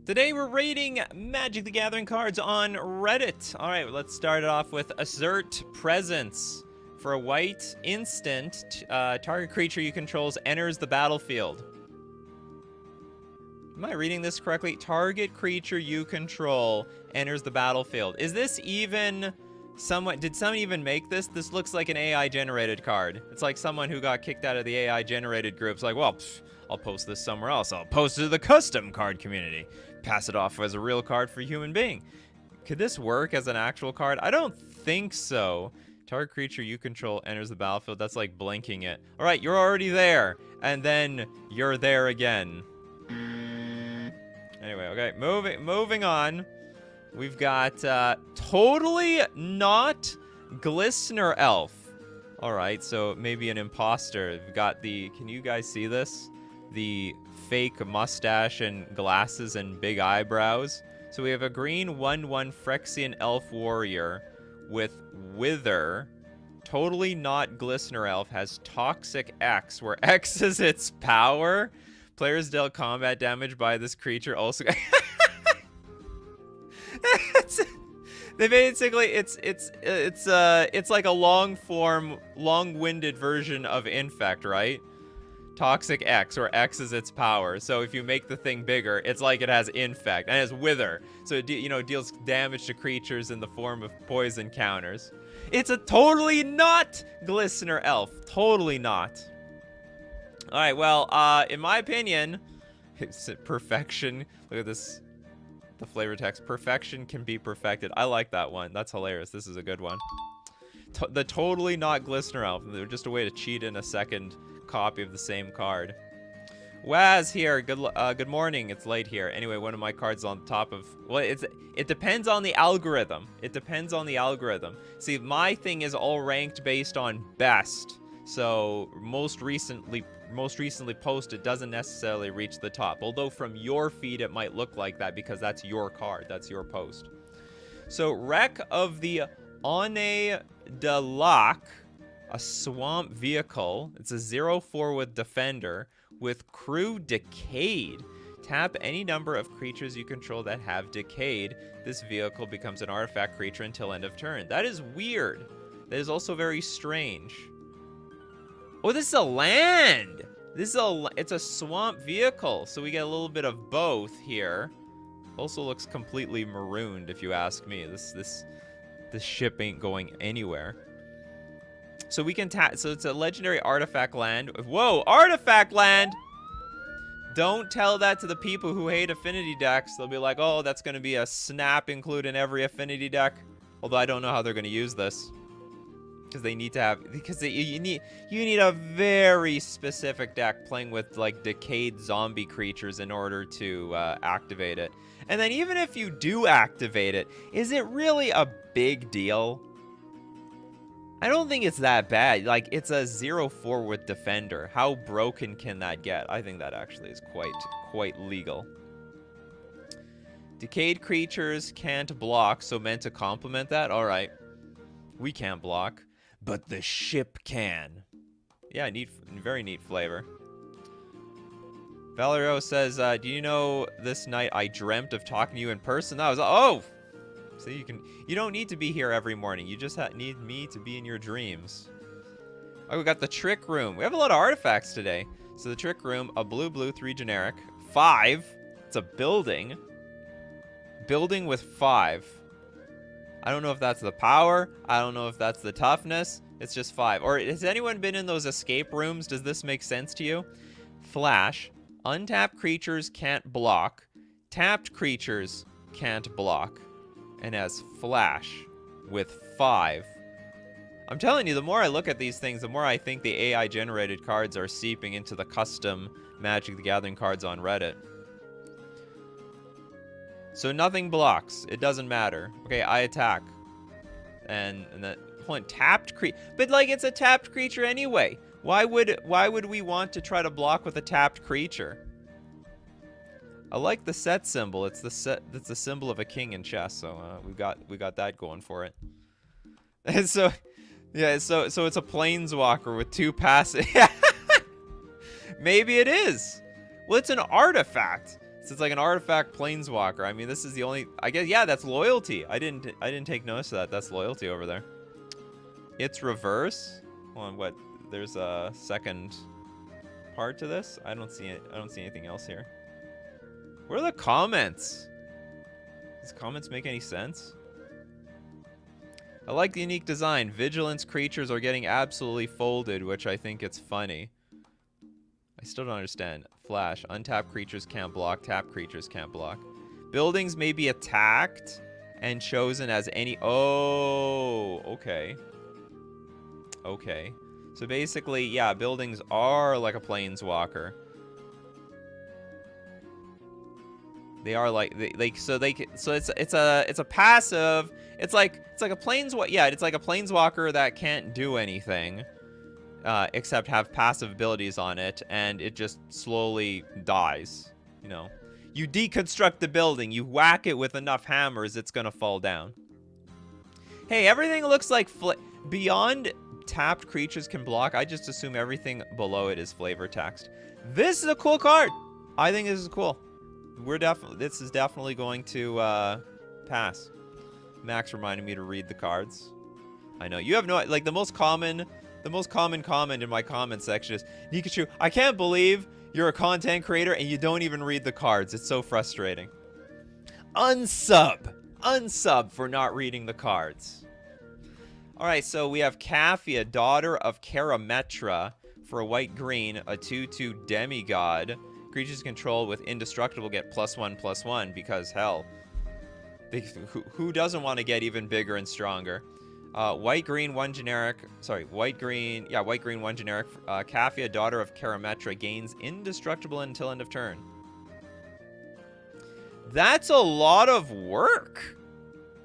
Today we're rating Magic the Gathering cards on Reddit. All right, let's start it off with Assert Presence. For a white instant, target creature you control enters the battlefield. Am I reading this correctly? Target creature you control enters the battlefield. Is this even somewhat... Did someone even make this? This looks like an AI-generated card. It's like someone who got kicked out of the AI-generated groups. Like, well, I'll post this somewhere else. I'll post it to the custom card community. Pass it off as a real card for a human being. Could this work as an actual card? I don't think so. Target creature you control enters the battlefield. That's like blinking it. All right, you're already there. And then you're there again. Anyway, okay, moving on. We've got totally not Glistener Elf. All right, so maybe an imposter. We've got the, can you guys see this? The fake mustache and glasses and big eyebrows. So we have a green 1/1 Phyrexian Elf Warrior with Wither. Totally not Glistener Elf. Has Toxic X, where X is its power. Players deal combat damage by this creature also. They basically, it's like a long-winded version of Infect, right? Toxic X, or X is its power. So if you make the thing bigger, it's like it has Infect and it has Wither. So it deals damage to creatures in the form of poison counters. It's a totally not Glistener Elf. Totally not. All right, well, in my opinion, it's perfection. Look at this. The flavor text. Perfection can be perfected. I like that one. That's hilarious. This is a good one. The totally not Glistener Elf. They're just a way to cheat in a second copy of the same card. Waz here. Good morning. It's late here. Anyway, one of my cards on top of... Well, it depends on the algorithm. It depends on the algorithm. See, my thing is all ranked based on best. So most recently posted doesn't necessarily reach the top. Although from your feed it might look like that because that's your card. That's your post. So Wreck of the One de Lac, a swamp vehicle. It's a 0/4 with Defender with Crew Decayed. Tap any number of creatures you control that have Decayed. This vehicle becomes an artifact creature until end of turn. That is weird. That is also very strange. Oh, this is a land. It's a swamp vehicle, so we get a little bit of both here. Also looks completely marooned, if you ask me. This ship ain't going anywhere. So we can tap. So it's a legendary artifact land. Whoa, artifact land! Don't tell that to the people who hate affinity decks. They'll be like, oh, that's going to be a snap include in every affinity deck. Although I don't know how they're going to use this. Because they need to have, you need a very specific deck playing with like decayed zombie creatures in order to activate it. And then even if you do activate it, is it really a big deal? I don't think it's that bad. Like, it's a 0/4 with Defender. How broken can that get? I think that actually is quite legal. Decayed creatures can't block, so meant to complement that. All right, we can't block. But the ship can. Yeah, very neat flavor. Valerio says, do you know this night I dreamt of talking to you in person? That was, oh! See, you don't need to be here every morning. You just need me to be in your dreams. Oh, we got the Trick Room. We have a lot of artifacts today. So the Trick Room, a blue, 3 generic. 5. It's a building. Building with 5. I don't know if that's the power. I don't know if that's the toughness. It's just 5. Or has anyone been in those escape rooms? Does this make sense to you? Flash. Untapped creatures can't block. Tapped creatures can't block. And has Flash with 5. I'm telling you, the more I look at these things, the more I think the AI-generated cards are seeping into the custom Magic the Gathering cards on Reddit. So nothing blocks. It doesn't matter. Okay, I attack. And that point tapped creature. But like it's a tapped creature anyway. Why would we want to try to block with a tapped creature? I like the set symbol. It's the symbol of a king in chess. So we got that going for it. And so yeah, so it's a planeswalker with 2 passive. Maybe it is. Well, it's an artifact. So it's like an artifact planeswalker. I mean, this is the only... I guess, yeah, that's loyalty. I didn't take notice of that. That's loyalty over there. It's reverse. Hold on, what? There's a second part to this? I don't see it. I don't see anything else here. What are the comments? Does comments make any sense? I like the unique design. Vigilance creatures are getting absolutely folded, which I think it's funny. I still don't understand. Flash. Untapped creatures can't block. Tapped creatures can't block. Buildings may be attacked and chosen as any... Oh, okay. Okay. So basically, yeah, buildings are like a planeswalker. They are like so it's a passive. It's like a planeswalker. Yeah, it's like a planeswalker that can't do anything except have passive abilities on it, and it just slowly dies. You know, you deconstruct the building, you whack it with enough hammers, it's gonna fall down. Hey, everything looks like beyond tapped creatures can block. I just assume everything below it is flavor text. This is a cool card. I think this is cool. This is definitely going to pass. Max reminded me to read the cards. I know you have no, like, the most common comment in my comment section is, Nikachu, I can't believe you're a content creator and you don't even read the cards. It's so frustrating. Unsub for not reading the cards. All right, so we have Kaffia, daughter of Karametra, for a white-green, a 2/2 demigod. Creatures controlled with indestructible get +1/+1 because hell, who doesn't want to get even bigger and stronger? White-green, one generic. Sorry, white-green. Yeah, white-green, one generic. Kaffia, daughter of Karametra, gains indestructible until end of turn. That's a lot of work.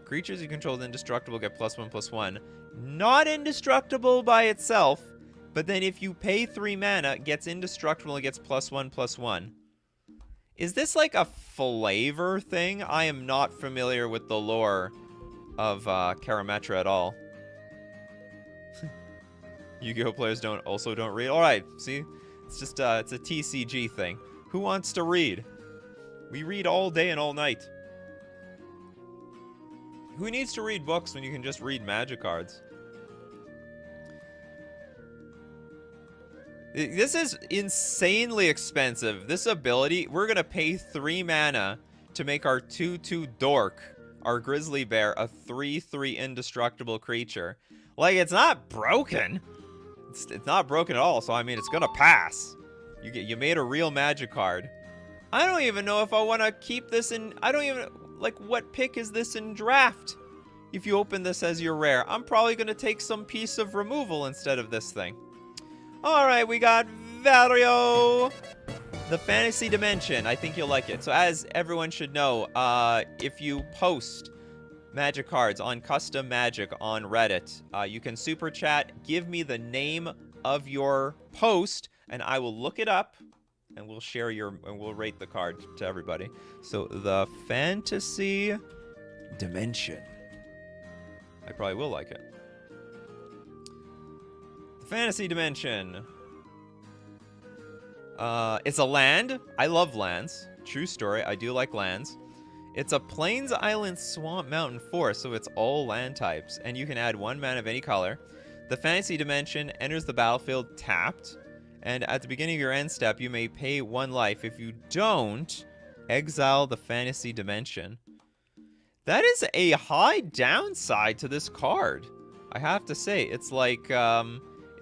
Creatures you control with indestructible get +1/+1. Not indestructible by itself. But then if you pay 3 mana, it gets indestructible and gets +1/+1. Is this like a flavor thing? I am not familiar with the lore of Karametra at all. Yu-Gi-Oh! Players don't read. Alright, see? It's just it's a TCG thing. Who wants to read? We read all day and all night. Who needs to read books when you can just read magic cards? This is insanely expensive. This ability, we're going to pay 3 mana to make our 2/2 dork, our grizzly bear, a 3/3 indestructible creature. Like, it's not broken. It's not broken at all, so I mean, it's going to pass. You made a real magic card. I don't even know if I want to keep this in... I don't even... Like, what pick is this in draft? If you open this as your rare, I'm probably going to take some piece of removal instead of this thing. Alright, we got Valerio, the Fantasy Dimension. I think you'll like it. So as everyone should know, if you post magic cards on Custom Magic on Reddit, you can super chat, give me the name of your post, and I will look it up, and we'll share and we'll rate the card to everybody. So the Fantasy Dimension. I probably will like it. Fantasy Dimension. It's a land. I love lands. True story. I do like lands. It's a Plains Island Swamp Mountain Forest, so it's all land types. And you can add 1 mana of any color. The Fantasy Dimension enters the battlefield tapped. And at the beginning of your end step, you may pay 1 life. If you don't, exile the Fantasy Dimension. That is a high downside to this card. I have to say, it's like...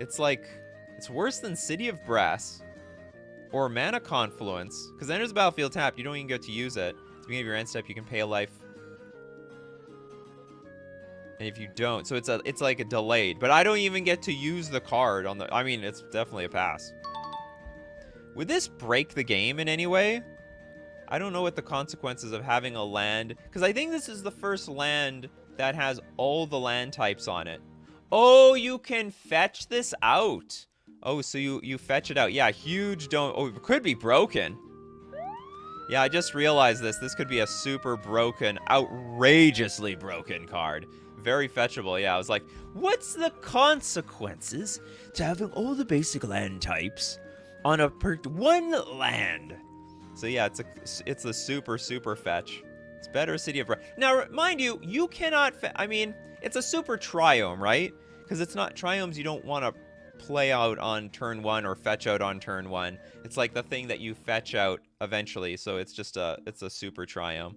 It's worse than City of Brass or Mana Confluence, because enters the battlefield tapped. You don't even get to use it. At the beginning of your end step, you can pay a life, and if you don't, so it's like a delayed. But I don't even get to use the card on the. I mean, it's definitely a pass. Would this break the game in any way? I don't know what the consequences of having a land, because I think this is the first land that has all the land types on it. Oh, you can fetch this out. Oh, so you fetch it out. Yeah, huge don't... Oh, it could be broken. Yeah, I just realized this. This could be a super broken, outrageously broken card. Very fetchable. Yeah, I was like, what's the consequences to having all the basic land types on one land? So yeah, it's the super fetch. It's better City of Now, mind you, you cannot. I mean, it's a super triome, right? Because it's not triomes you don't want to play out on turn 1 or fetch out on turn 1. It's like the thing that you fetch out eventually. So it's just a super triome.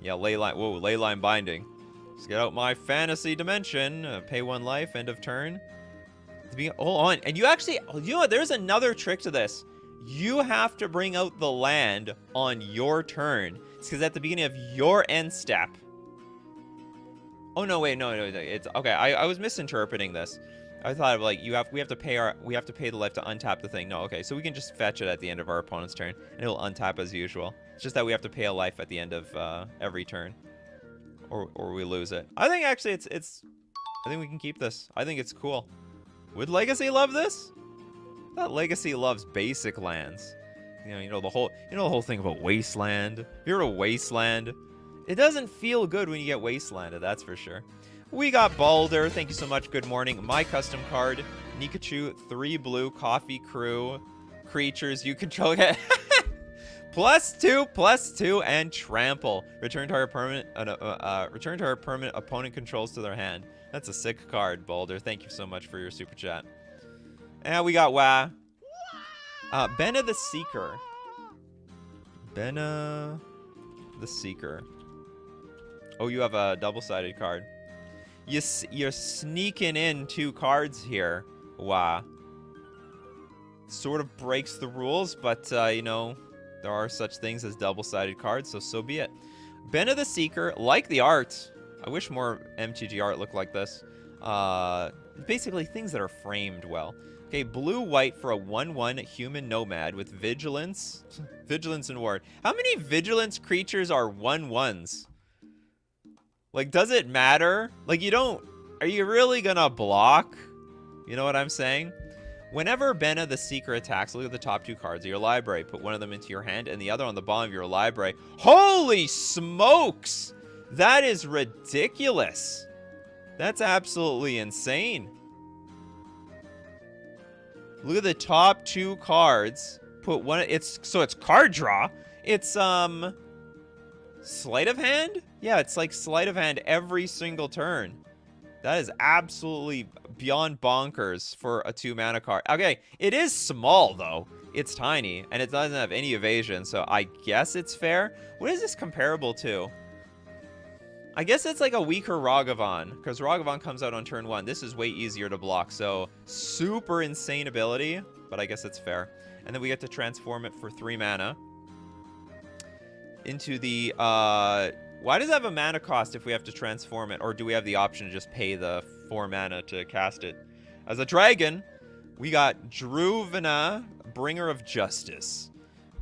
Yeah, Leyline. Whoa, Leyline Binding. Let's get out my fantasy dimension. Pay 1 life. End of turn. Hold on. And you actually, you know what? There's another trick to this. You have to bring out the land on your turn. It's because at the beginning of your end step. Oh no, wait, no. It's okay. I was misinterpreting this. I thought like we have to pay the life to untap the thing. No, okay. So we can just fetch it at the end of our opponent's turn, and it'll untap as usual. It's just that we have to pay a life at the end of every turn, or we lose it. I think actually I think we can keep this. I think it's cool. Would Legacy love this? I thought Legacy loves basic lands. You know the whole thing about Wasteland. If you're a Wasteland, it doesn't feel good when you get Wastelanded, that's for sure. We got Balder. Thank you so much. Good morning. My custom card, Nikachu, 3 blue, Coffee Crew, creatures you control. +2/+2, and trample. Return to our permanent opponent controls to their hand. That's a sick card, Balder. Thank you so much for your super chat. And we got Benna the Seeker. Benna the Seeker. Oh, you have a double-sided card. You're sneaking in 2 cards here. Wow. Sort of breaks the rules, but, you know, there are such things as double-sided cards, so be it. Benna the Seeker, like the art. I wish more MTG art looked like this. Basically, things that are framed well. Okay, blue-white for a 1/1 human nomad with vigilance. Vigilance and ward. How many vigilance creatures are 1/1s? Like, does it matter? Like, are you really gonna block? You know what I'm saying? Whenever Benna the Seeker attacks, look at the top 2 cards of your library. Put one of them into your hand and the other on the bottom of your library. Holy smokes! That is ridiculous. That's absolutely insane. Look at the top 2 cards. Put one. It's card draw. It's sleight of hand. Yeah, it's like sleight of hand every single turn. That is absolutely beyond bonkers for a 2-mana card. Okay, it is small though. It's tiny and it doesn't have any evasion, so I guess it's fair. What is this comparable to? I guess it's like a weaker Ragavan, because Ragavan comes out on turn 1. This is way easier to block, so super insane ability, but I guess it's fair. And then we get to transform it for 3 mana into the, why does it have a mana cost if we have to transform it, or do we have the option to just pay the 4 mana to cast it? As a dragon, we got Druvina, Bringer of Justice.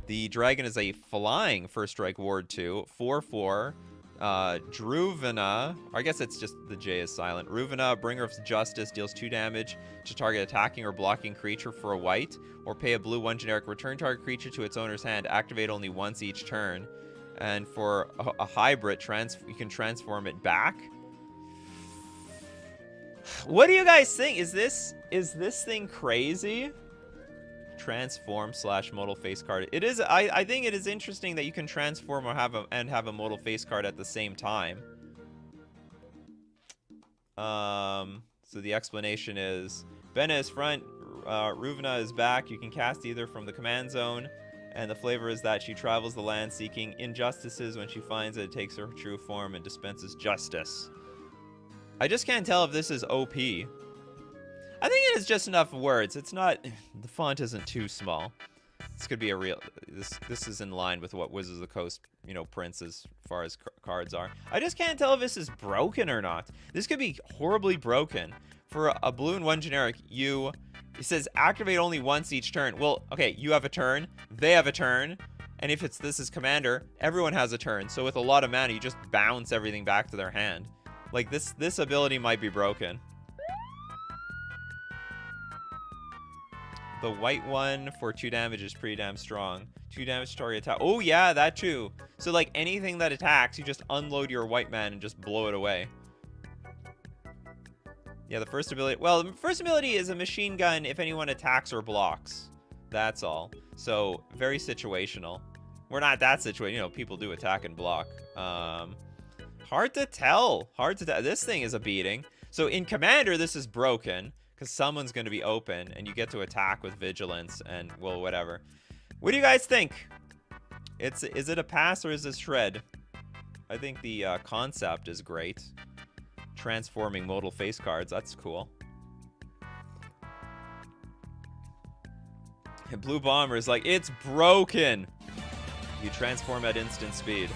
The dragon is a flying first strike ward 2, 4/4. Druvina, I guess it's just the J is silent. Druvina, Bringer of Justice, deals 2 damage to target attacking or blocking creature for a white, or pay a blue 1 generic. Return target creature to its owner's hand. Activate only once each turn. And for a hybrid, you can transform it back. What do you guys think? Is this thing crazy? Transform / modal face card. It is. I think it is interesting that you can transform or have a modal face card at the same time. So the explanation is Benna is front, Ruvina is back. You can cast either from the command zone, and the flavor is that she travels the land seeking injustices. When she finds it, it takes her true form and dispenses justice. I just can't tell if this is OP. I think it is just enough words. It's not, the font isn't too small. This could be a real, this is in line with what Wizards of the Coast, you know, prints as far as cards are. I just can't tell if this is broken or not. This could be horribly broken. For a blue and 1 generic, it says activate only once each turn. Well, okay, you have a turn, they have a turn, and if this is commander, everyone has a turn. So with a lot of mana, you just bounce everything back to their hand. Like this ability might be broken. The white one for 2 damage is pretty damn strong. 2 damage to target attack. Oh yeah, that too. So like anything that attacks, you just unload your white man and just blow it away. Yeah, the first ability. Well, the first ability is a machine gun if anyone attacks or blocks. That's all. So very situational. We're not that situated. You know, people do attack and block. Hard to tell. Hard to tell. This thing is a beating. So in Commander, this is broken because someone's going to be open and you get to attack with Vigilance and, well, whatever. What do you guys think? Is it a pass or is this shred? I think the concept is great. Transforming modal face cards. That's cool. And Blue Bomber is like, it's broken. You transform at instant speed.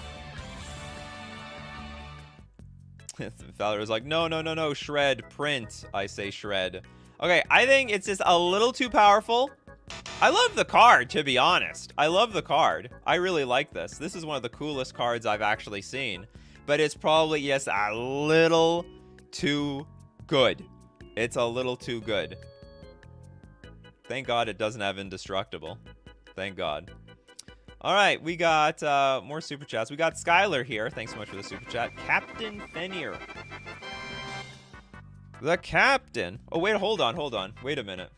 Valor is like, no, shred, print. I say shred. Okay, I think it's just a little too powerful. I love the card, to be honest. I love the card. I really like this. This is one of the coolest cards I've actually seen. But it's probably, yes, a little too good. It's a little too good. Thank God it doesn't have indestructible. Thank God. All right, we got more super chats. We got Skylar here. Thanks so much for the super chat. Captain Fenrir. The captain. Oh, wait, hold on. Wait a minute.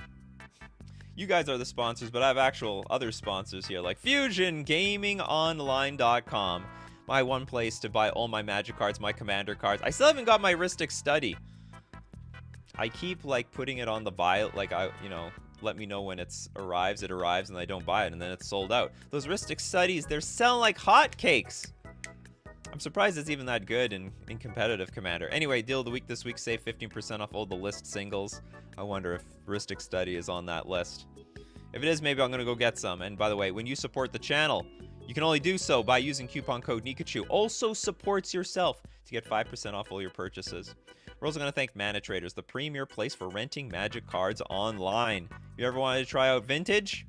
You guys are the sponsors, but I have actual other sponsors here, like FusionGamingOnline.com. My one place to buy all my Magic cards, my Commander cards. I still haven't got my Rhystic Study. I keep, like, putting it on the buy, like, let me know when it arrives, and I don't buy it, and then it's sold out. Those Rhystic Studies, they're selling like hotcakes. I'm surprised it's even that good in competitive Commander. Anyway, deal of the week this week, save 15% off all the list singles. I wonder if Rhystic Study is on that list. If it is, maybe I'm going to go get some. And by the way, when you support the channel, you can only do so by using coupon code Nikachu. Also supports yourself to get 5% off all your purchases. We're also going to thank Mana Traders, the premier place for renting Magic cards online. You ever wanted to try out Vintage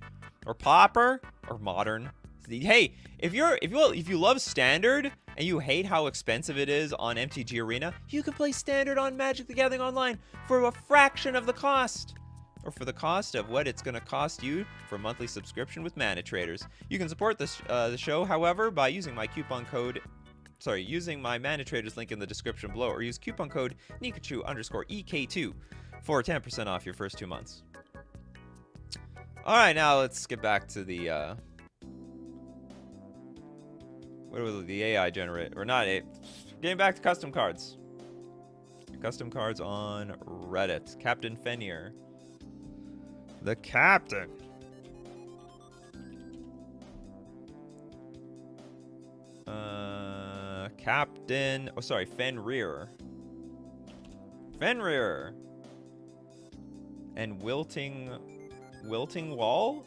or Pauper or Modern? Hey, if you love Standard and you hate how expensive it is on MTG Arena, you can play Standard on Magic the Gathering Online for a fraction of the cost. Or for the cost of what it's going to cost you for a monthly subscription with Mana Traders. You can support this, the show, however, by using my using my Mana Traders link in the description below, or use coupon code Nikachu_EK2 for 10% off your first 2 months. All right, now let's get back to the what was the AI generate, or not? Getting back to custom cards. Custom cards on Reddit. Captain Fenrir. The captain. Captain. Oh, sorry, Fenrir. Fenrir. And Wilting Wall?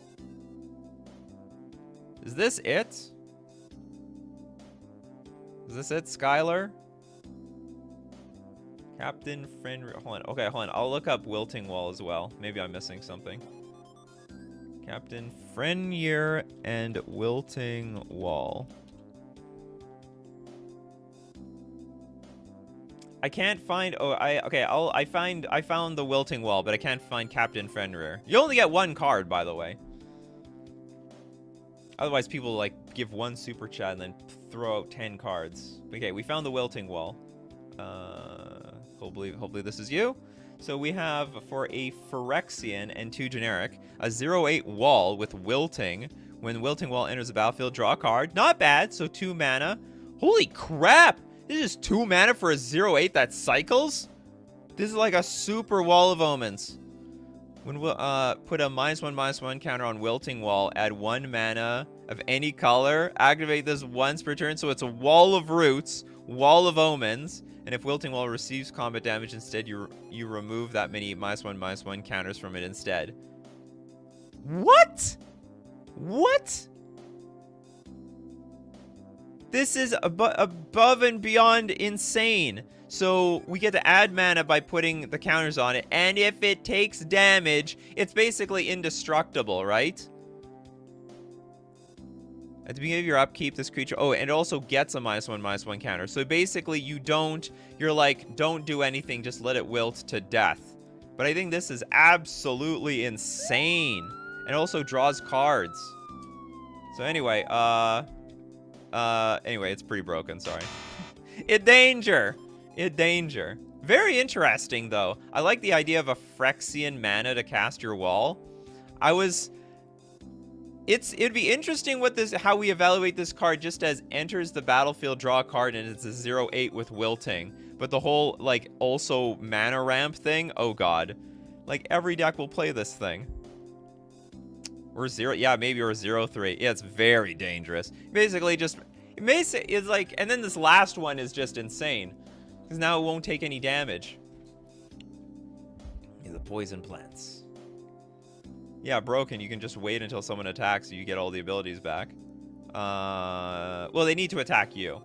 Is this it? Is this it, Skylar? Captain Fenrir. Hold on. Okay, hold on. I'll look up Wilting Wall as well. Maybe I'm missing something. Captain Fenrir and Wilting Wall. I can't find. Oh, I found the Wilting Wall, but I can't find Captain Fenrir. You only get one card, by the way. Otherwise, people like give one super chat and then throw out 10 cards. Okay, we found the Wilting Wall. Hopefully this is you. So we have, for a Phyrexian and 2 generic, a 0/8 wall with Wilting. When Wilting Wall enters the battlefield, draw a card. Not bad. So 2 mana. Holy crap! This is 2 mana for a 0/8 that cycles? This is like a super Wall of Omens. When we'll put a -1/-1 counter on Wilting Wall, add 1 mana of any color, activate this once per turn, so it's a Wall of Roots, Wall of Omens, and if Wilting Wall receives combat damage instead, you remove that many -1/-1 counters from it instead. What? What? This is above and beyond insane. So we get to add mana by putting the counters on it, and if it takes damage, it's basically indestructible, right? At the beginning of your upkeep, this creature... Oh, and it also gets a -1/-1 counter. So basically, you're like, don't do anything, just let it wilt to death. But I think this is absolutely insane. And it also draws cards. So anyway, it's pretty broken, sorry. Danger. Very interesting, though. I like the idea of a Phyrexian mana to cast your wall. It'd be interesting what how we evaluate this card just as enters the battlefield, draw a card, and it's a 0/8 with wilting. But the whole, like, also mana ramp thing, oh god. Like, every deck will play this thing. Or 0, yeah, maybe, or 0/3. Yeah, it's very dangerous. Basically, just, it's like, and then this last one is just insane. Because now it won't take any damage. Yeah, the poison plants. Yeah, broken. You can just wait until someone attacks you. You get all the abilities back. Well, they need to attack you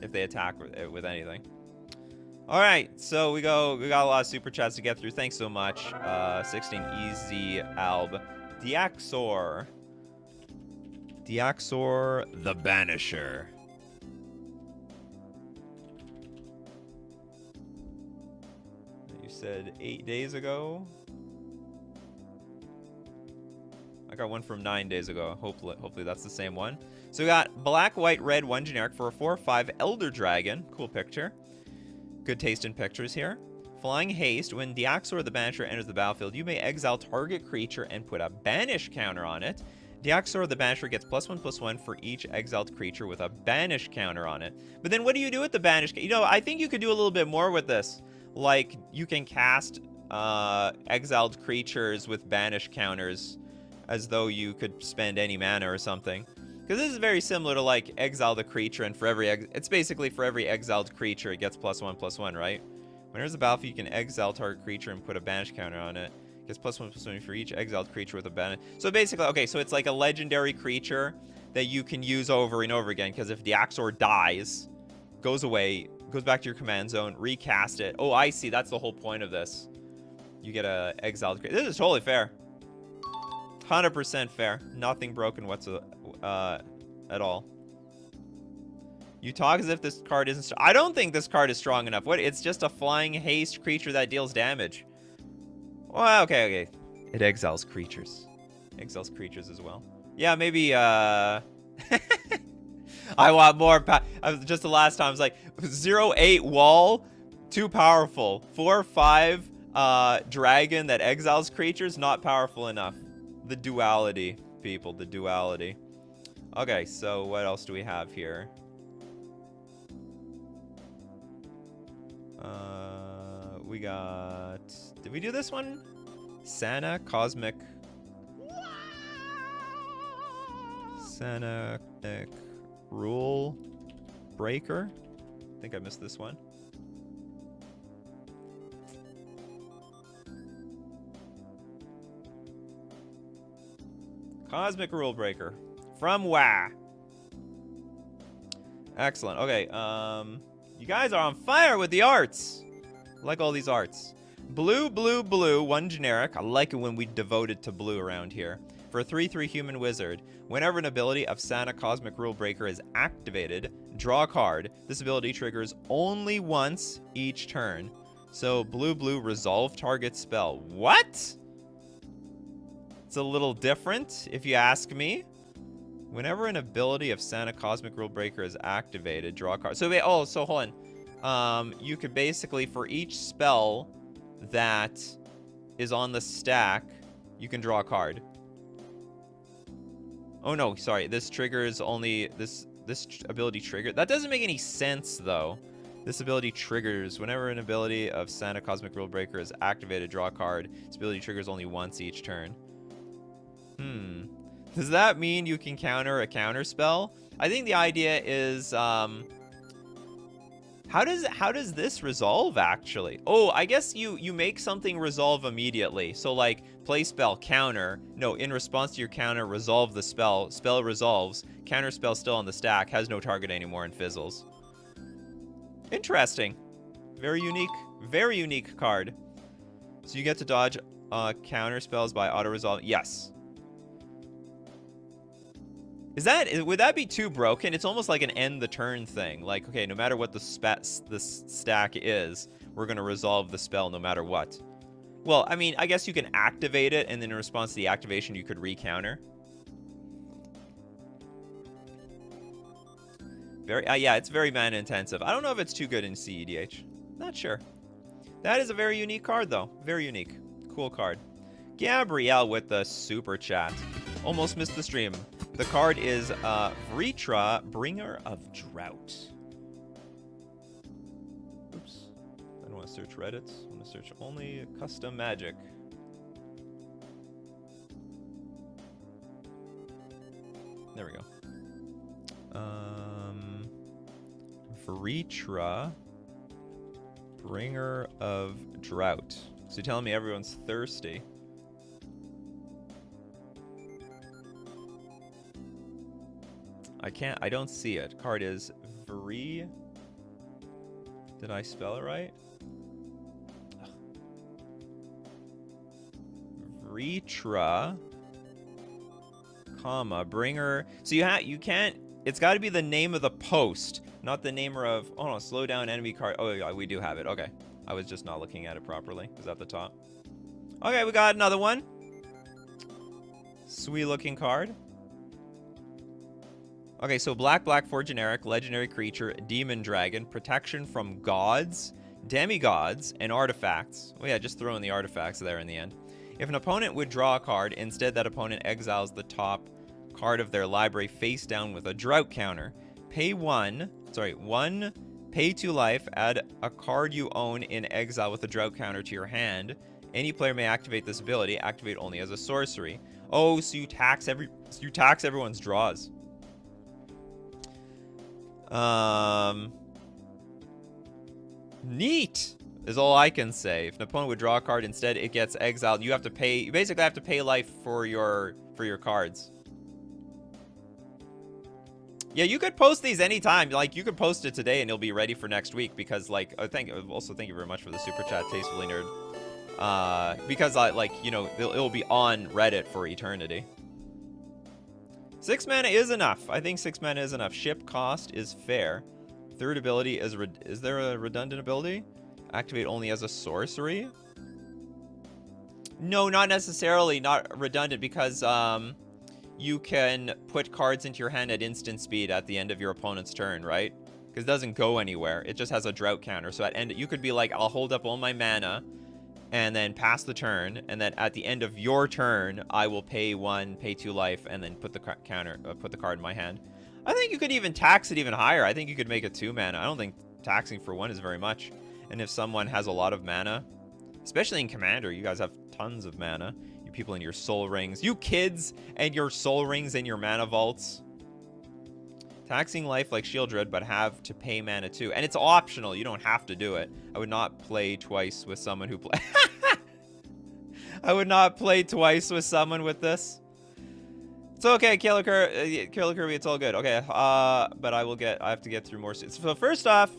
if they attack with anything. All right, so we got a lot of super chats to get through. Thanks so much. 16 Easy Alb. Diaxor the Banisher. You said 8 days ago. I got one from 9 days ago. Hopefully that's the same one. So we got black, white, red, 1 generic for a 4/5 Elder Dragon. Cool picture. Good taste in pictures here. Flying Haste. When Diaxor the Banisher enters the battlefield, you may exile target creature and put a banish counter on it. Diaxor the Banisher gets +1/+1 for each exiled creature with a banish counter on it. But then what do you do with the banish? You know, I think you could do a little bit more with this. Like, you can cast exiled creatures with banish counters as though you could spend any mana or something. Because this is very similar to, like, exile the creature, and for every it's basically for every exiled creature, it gets +1/+1, right? When there's a battlefield, you can exile target creature and put a banish counter on it. It gets +1/+1 for each exiled creature with a banish. So basically, okay, so it's like a legendary creature that you can use over and over again, because if Diaxor dies, goes away, goes back to your command zone, recast it. Oh, I see. That's the whole point of this. You get a exiled creature. This is totally fair. 100% fair. Nothing broken whatsoever at all. You talk as if this card isn't... I don't think this card is strong enough. What? It's just a flying haste creature that deals damage. Well, okay. It exiles creatures. Exiles creatures as well. Yeah, maybe, I want more just the last time, I was like, 0/8 wall, too powerful. 4/5 dragon that exiles creatures, not powerful enough. The duality, people, the duality. Okay, so what else do we have here? We got... Did we do this one? Santa Cosmic Rule Breaker. I think I missed this one. Cosmic Rule Breaker from WoW. Excellent. Okay, you guys are on fire with the arts. I like all these arts. Blue, 1 generic. I like it when we devote it to blue around here. For a 3/3 human wizard, whenever an ability of Santa Cosmic Rule Breaker is activated, draw a card. This ability triggers only once each turn. So blue, resolve target spell. What? It's a little different, if you ask me. Whenever an ability of Santa Cosmic Rule Breaker is activated, draw a card. So, so hold on. You could basically, for each spell that is on the stack, you can draw a card. Oh no, sorry. This triggers only this ability trigger. That doesn't make any sense though. This ability triggers whenever an ability of Santa Cosmic Rule Breaker is activated, draw a card. This ability triggers only once each turn. Does that mean you can counter a counter spell? I think the idea is how does this resolve actually? Oh, I guess you make something resolve immediately. So like play spell counter. No, in response to your counter, resolve the spell. Spell resolves. Counter spell still on the stack, has no target anymore and fizzles. Interesting. Very unique card. So you get to dodge counter spells by auto resolve. Yes. Would that be too broken? It's almost like an end the turn thing. Like, okay, no matter what the stack is, we're going to resolve the spell no matter what. Well, I mean, I guess you can activate it, and then in response to the activation, you could recounter. Yeah, it's very mana intensive. I don't know if it's too good in CEDH. Not sure. That is a very unique card, though. Very unique. Cool card. Gabrielle with the super chat. Almost missed the stream. The card is Vritra, Bringer of Drought. Oops. I don't want to search Reddit. I want to search only custom magic. There we go. Vritra, Bringer of Drought. So you're telling me everyone's thirsty. I don't see it. Card is Did I spell it right? Vritra, comma, Bringer. So you can't, it's got to be the name of the post, not the name of, oh no, slow down enemy card. Oh yeah, we do have it. Okay. I was just not looking at it properly. It was at the top. Okay, we got another one. Sweet looking card. Okay, so black, 4 generic, legendary creature, demon dragon, protection from gods, demigods, and artifacts. Oh yeah, just throw in the artifacts there in the end. If an opponent would draw a card, instead that opponent exiles the top card of their library face down with a drought counter. Pay 1, pay 2 life, add a card you own in exile with a drought counter to your hand. Any player may activate this ability, activate only as a sorcery. Oh, so you tax everyone's draws. Neat is all I can say. If an opponent would draw a card, instead it gets exiled. You have to pay. You basically have to pay life for your cards. Yeah, you could post these anytime. Like, you could post it today and it'll be ready for next week because, like, thank you very much for the super chat, Tastefully Nerd. Because like, you know, it'll be on Reddit for eternity. 6 mana is enough. I think 6 mana is enough. Ship cost is fair. Third ability is there a redundant ability? Activate only as a sorcery? No, not necessarily. Not redundant because you can put cards into your hand at instant speed at the end of your opponent's turn, right? Because it doesn't go anywhere. It just has a drought counter. So at end, you could be like, I'll hold up all my mana and then pass the turn, and then at the end of your turn, I will pay 1, pay 2 life, and then put the card in my hand. I think you could even tax it even higher. I think you could make it 2 mana. I don't think taxing for 1 is very much. And if someone has a lot of mana, especially in Commander, you guys have tons of mana. You people in your soul rings, you kids and your soul rings and your mana vaults. Taxing life like Shieldred, but have to pay mana too. And it's optional. You don't have to do it. I would not play twice with someone who play. I would not play twice with someone with this. It's okay, Killer Kirby, it's all good. Okay, but I have to get through more. So first off,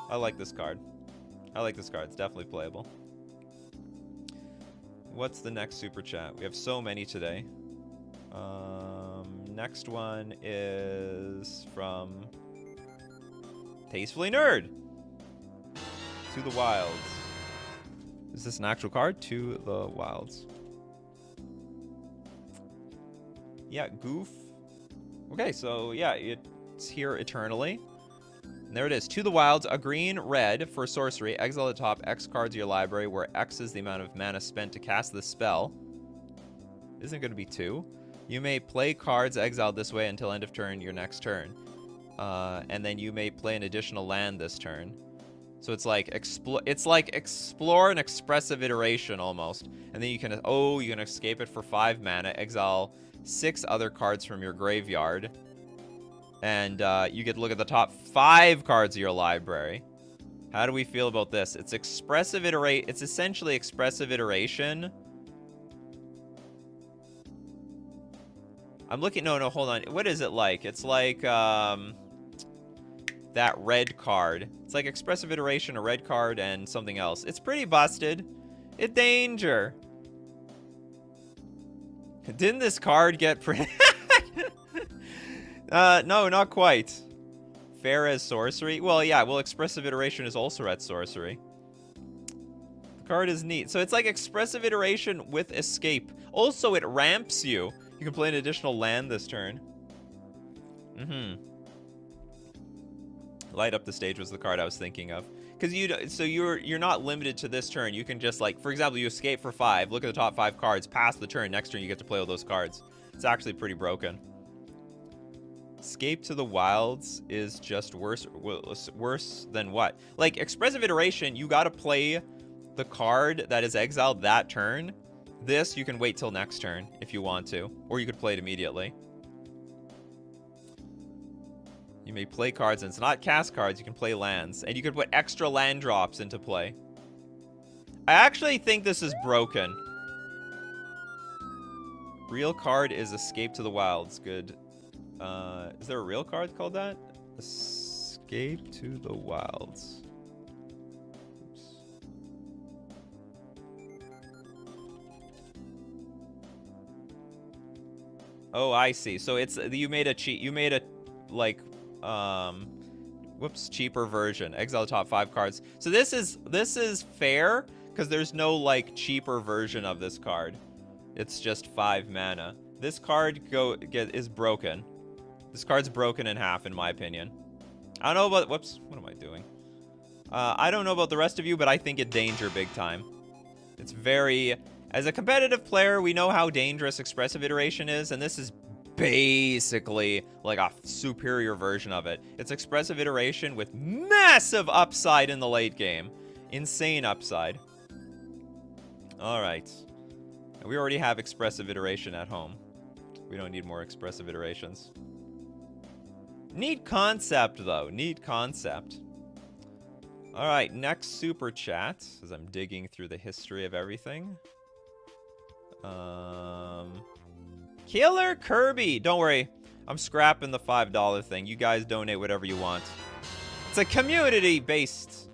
I like this card. It's definitely playable. What's the next super chat? We have so many today. Next one is from Tastefully Nerd. To the Wilds. Is this an actual card? To the Wilds. Yeah, Goof. Okay, so yeah, it's here eternally. And there it is. To the Wilds, a green-red for sorcery. Exile at the top X cards of your library, where X is the amount of mana spent to cast the spell. Isn't it going to be 2? You may play cards exiled this way until end of turn, your next turn. And then you may play an additional land this turn. So it's like explore an expressive iteration almost. And then you can escape it for 5 mana, exile 6 other cards from your graveyard. And you get to look at the top 5 cards of your library. How do we feel about this? It's it's essentially expressive iteration. I'm looking, no, hold on. What is it like? It's like, that red card. It's like expressive iteration, a red card, and something else. It's pretty busted. It's danger. Didn't this card get no, not quite. Fair as sorcery? Well, yeah, expressive iteration is also at sorcery. The card is neat. So it's like expressive iteration with escape. Also, it ramps you. You can play an additional land this turn. Light up the stage was the card I was thinking of. Because you're not limited to this turn. You can just, like, for example, you escape for 5, look at the top 5 cards, pass the turn, next turn you get to play all those cards. It's actually pretty broken. Escape to the Wilds is just worse than what? Like, Expressive Iteration, you gotta play the card that is exiled that turn. This, you can wait till next turn if you want to. Or you could play it immediately. You may play cards, and it's not cast cards, you can play lands. And you could put extra land drops into play. I actually think this is broken. Real card is Escape to the Wilds. Good. Is there a real card called that? Escape to the Wilds. Oops. Oh, I see. So it's you made a cheat. You made a like whoops, cheaper version. Exile top 5 cards. So this is fair because there's no like cheaper version of this card. It's just 5 mana. This card is broken. This card's broken in half, in my opinion. I don't know about... Whoops. What am I doing? I don't know about the rest of you, but I think it danger big time. It's very... As a competitive player, we know how dangerous Expressive Iteration is, and this is basically like a superior version of it. It's Expressive Iteration with massive upside in the late game. Insane upside. Alright. We already have Expressive Iteration at home. We don't need more Expressive Iterations. Neat concept, though. Neat concept. All right, next super chat, as I'm digging through the history of everything. Killer Kirby. Don't worry. I'm scrapping the $5 thing. You guys donate whatever you want. It's a community-based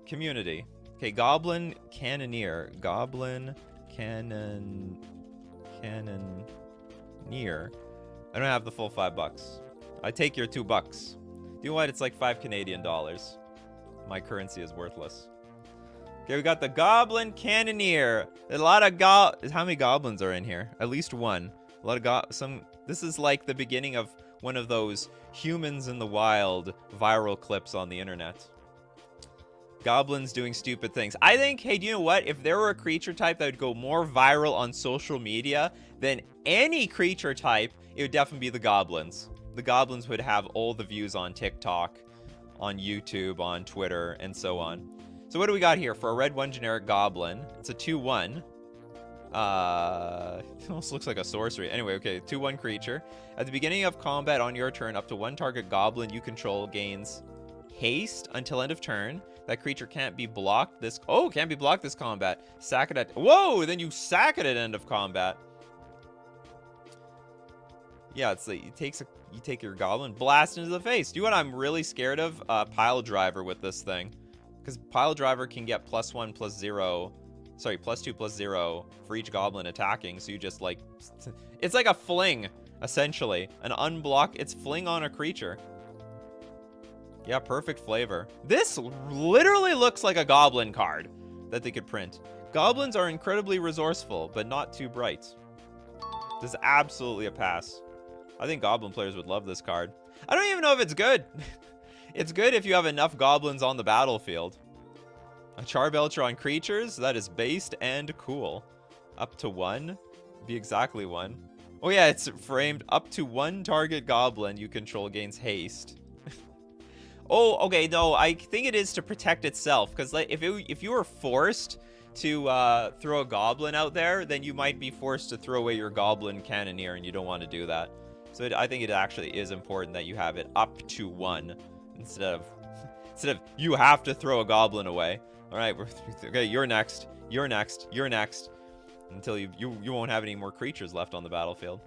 community. Okay, Goblin Cannoneer. Goblin Cannoneer. I don't have the full $5. I take your $2. You know what? It's like 5 Canadian dollars. My currency is worthless. Okay, we got the Goblin Cannoneer. A lot of how many goblins are in here? At least one. A lot of this is like the beginning of one of those humans in the wild viral clips on the internet. Goblins doing stupid things. I think, hey, do you know what? If there were a creature type that would go more viral on social media than any creature type, it would definitely be the goblins. The goblins would have all the views on TikTok, on YouTube, on Twitter, and so on. So what do we got here for a red 1 generic goblin? It's a 2/1. It almost looks like a sorcery. Anyway, okay, 2/1 creature. At the beginning of combat on your turn, up to 1 target goblin you control gains haste until end of turn. That creature can't be blocked can't be blocked this combat. Sack it at... Whoa! Then you sack it at end of combat. Yeah, it's like you take your goblin, blast into the face. Do you know what I'm really scared of? Pile driver with this thing. Because pile driver can get +1/+0. Sorry, +2/+0 for each goblin attacking. So you just like... It's like a fling, essentially. An unblock... It's fling on a creature. Yeah, perfect flavor. This literally looks like a goblin card that they could print. Goblins are incredibly resourceful, but not too bright. This is absolutely a pass. I think goblin players would love this card. I don't even know if it's good. It's good if you have enough goblins on the battlefield. A Charbelcher on creatures? That is based and cool. Up to 1? Be exactly 1. Oh yeah, it's framed up to 1 target goblin you control gains haste. Oh, okay, no, I think it is to protect itself. Because like, if you were forced to throw a goblin out there, then you might be forced to throw away your Goblin Cannoneer, and you don't want to do that. So I think it actually is important that you have it up to 1 instead of you have to throw a goblin away. All right, okay, you're next. You're next. You're next. Until you won't have any more creatures left on the battlefield.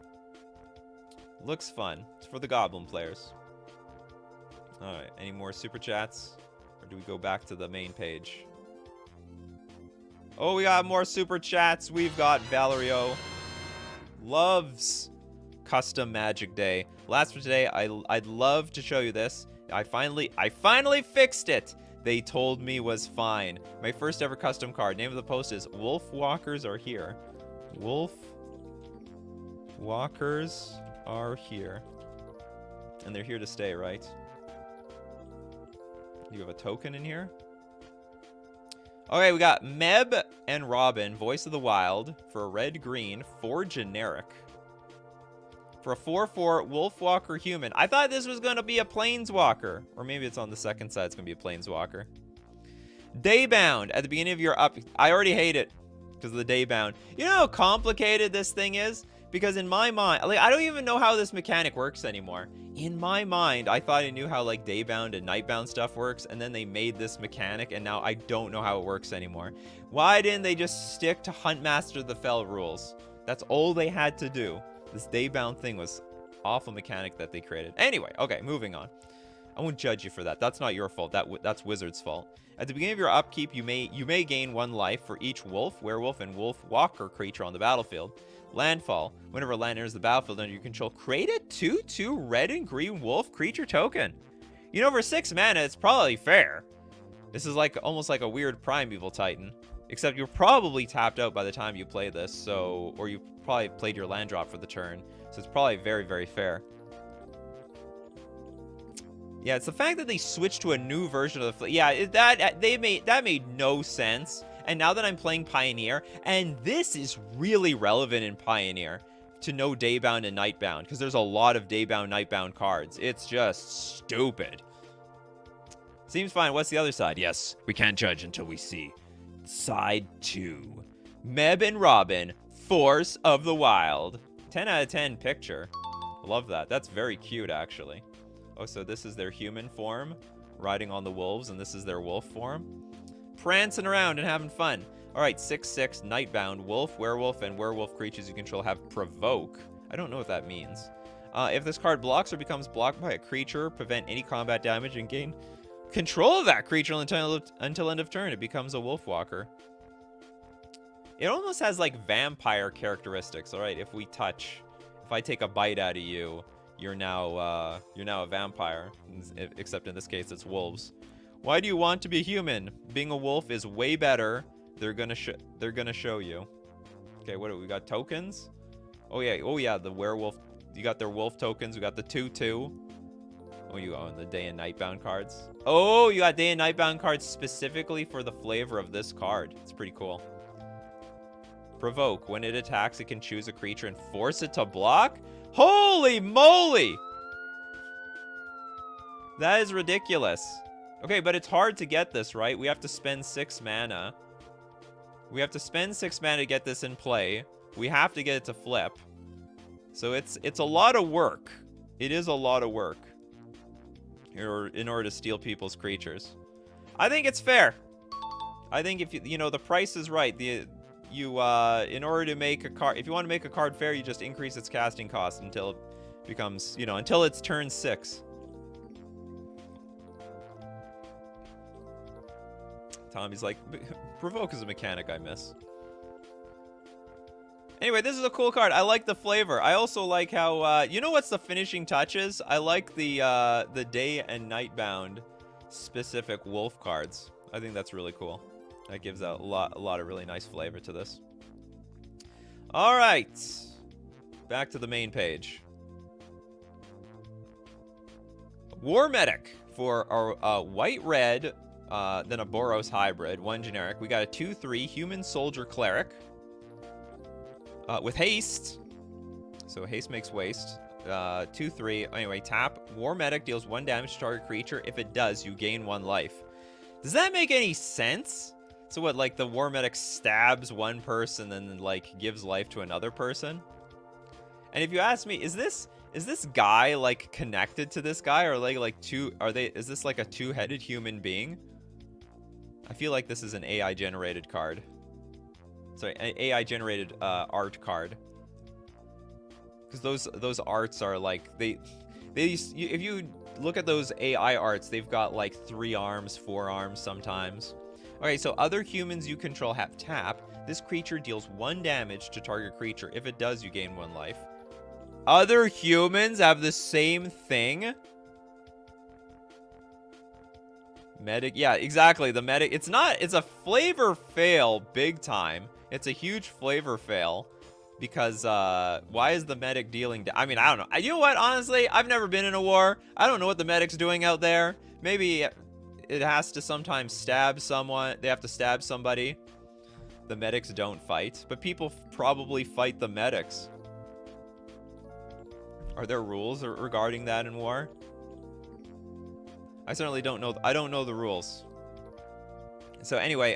Looks fun. It's for the goblin players. All right, any more super chats? Or do we go back to the main page? Oh, we got more super chats. We've got Valerio. Loves custom Magic Day. Last for today, I'd love to show you this. I finally fixed it. They told me was fine. My first ever custom card. Name of the post is Wolf Walkers Are Here. Wolf Walkers are here. And they're here to stay, right? You have a token in here? Okay, we got Meb and Robin, Voice of the Wild, for a red-green, 4 generic. For a 4/4 Wolfwalker human. I thought this was going to be a Planeswalker. Or maybe it's on the second side. It's going to be a Planeswalker. Daybound. At the beginning of your up... I already hate it because of the Daybound. You know how complicated this thing is? Because in my mind... Like, I don't even know how this mechanic works anymore. In my mind, I thought I knew how, like, Daybound and Nightbound stuff works. And then they made this mechanic. And now I don't know how it works anymore. Why didn't they just stick to Huntmaster the Fell rules? That's all they had to do. This Daybound thing was awful mechanic that they created. Anyway, okay, moving on. I won't judge you for that. That's not your fault. That's Wizard's fault. At the beginning of your upkeep, you may gain 1 life for each wolf, werewolf, and wolf walker creature on the battlefield. Landfall. Whenever land enters the battlefield under your control, create a 2/2 red and green wolf creature token. You know, for 6 mana, it's probably fair. This is like almost like a weird Primeval Titan. Except you're probably tapped out by the time you play this, so... Or you probably played your land drop for the turn. So it's probably very, very fair. Yeah, it's the fact that they switched to a new version of the... Yeah, that made no sense. And now that I'm playing Pioneer, and this is really relevant in Pioneer, to know Daybound and Nightbound, because there's a lot of Daybound, Nightbound cards. It's just stupid. Seems fine. What's the other side? Yes, we can't judge until we see. Side 2. Meb and Robin, Force of the Wild. 10 out of 10 picture. Love that. That's very cute, actually. Oh, so this is their human form, riding on the wolves, and this is their wolf form. Prancing around and having fun. All right, 6/6, Nightbound, wolf, werewolf, and werewolf creatures you control have provoke. I don't know what that means. If this card blocks or becomes blocked by a creature, prevent any combat damage and gain control of that creature until end of turn. It becomes a Wolfwalker. It almost has like vampire characteristics. All right, if I take a bite out of you, you're now a vampire. Except in this case, it's wolves. Why do you want to be human? Being a wolf is way better. They're gonna show you. Okay, what do we got? Tokens? Oh yeah, the werewolf. You got their wolf tokens. We got the 2/2. Oh, you own the day and nightbound cards. Oh, you got day and nightbound cards specifically for the flavor of this card. It's pretty cool. Provoke. When it attacks, it can choose a creature and force it to block. Holy moly! That is ridiculous. Okay, but it's hard to get this, right? We have to spend 6 mana. We have to spend 6 mana to get this in play. We have to get it to flip. So it's a lot of work. It is a lot of work in order to steal people's creatures. I think it's fair. I think if you know the price is right. In order to make a card, if you want to make a card fair, you just increase its casting cost until it becomes, until it's turn 6. Tommy's like, provoke is a mechanic I miss. Anyway, this is a cool card. I like the flavor. I also like how, you know what's the finishing touches? I like the day and nightbound specific wolf cards. I think that's really cool. That gives out a lot of really nice flavor to this. All right, back to the main page. War Medic for our white-red, then a Boros hybrid, 1 generic. We got a 2/3 human soldier cleric with haste. So haste makes waste. 2/3. Anyway, tap. War Medic deals 1 damage to target creature. If it does, you gain 1 life. Does that make any sense? So what, like the War Medic stabs one person and then like gives life to another person? And if you ask me, is this guy like connected to this guy, or is this like a 2-headed human being? I feel like this is an AI generated card. Sorry, an AI generated art card. Because those arts are like if you look at those AI arts, they've got like 3 arms, 4 arms sometimes. Okay, so other humans you control have tap. This creature deals 1 damage to target creature. If it does, you gain 1 life. Other humans have the same thing? Medic, yeah, exactly. The medic, it's a flavor fail big time. It's a huge flavor fail because why is the medic dealing? I mean, I don't know. You know what? Honestly, I've never been in a war. I don't know what the medic's doing out there. Maybe it has to sometimes stab someone. They have to stab somebody. The medics don't fight, but people probably fight the medics. Are there rules regarding that in War? I certainly don't know. I don't know the rules. So anyway,